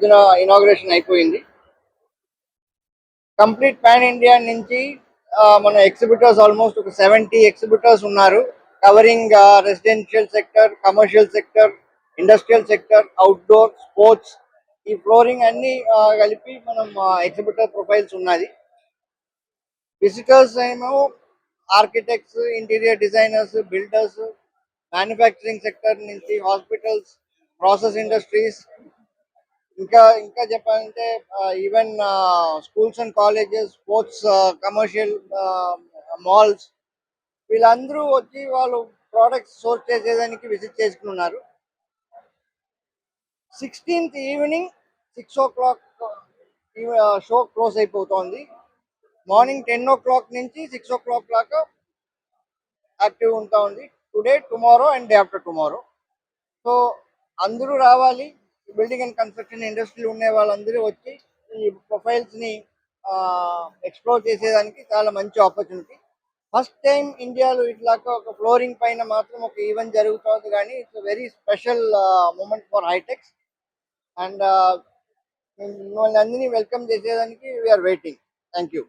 పొద్దున ఇనాగ్రేషన్ అయిపోయింది. Complete pan India నుంచి మన ఎగ్జిబిటర్స్ ఆల్మోస్ట్ ఒక 70 ఎగ్జిబిటర్స్ ఉన్నారు. Covering residential sector, commercial sector, industrial sector, outdoor, sports, ఈ ఫ్లోరింగ్ అన్ని కలిపి మనం ఎగ్జిబిటర్ ప్రొఫైల్స్ ఉన్నది. విజిటర్స్ ఏమో architects, interior designers, builders, manufacturing sector నుంచి హాస్పిటల్స్, ప్రాసెస్ ఇండస్ట్రీస్, ఇంకా ఇంకా చెప్పాలంటే even schools and colleges, sports, commercial malls, వీళ్ళందరూ వచ్చి వాళ్ళు ప్రోడక్ట్స్ సోర్స్ చేసేదానికి విజిట్ చేసుకున్నారు. 16th evening 6 o'clock show close అయిపోతుంది. మార్నింగ్ 10 o'clock నుంచి 6 o'clock దాకా యాక్టివ్ ఉంటా ఉంది. Today, tomorrow and day after tomorrow. So అందరూ రావాలి. బిల్డింగ్ అండ్ కన్స్ట్రక్షన్ ఇండస్ట్రీ ఉండే వాళ్ళందరూ వచ్చి ఈ ప్రొఫైల్స్ని ఎక్స్ప్లోర్ చేసేదానికి చాలా మంచి ఆపర్చునిటీ. ఫస్ట్ టైం ఇండియాలో ఇట్లాగా ఒక ఫ్లోరింగ్ పైన మాత్రం ఒక ఈవెంట్ జరుగుతుంది, కానీ it's very special moment for HITEX. And మిమ్మల్ని అందరినీ వెల్కమ్ చేసేదానికి వీఆర్ వెయిటింగ్. Thank you.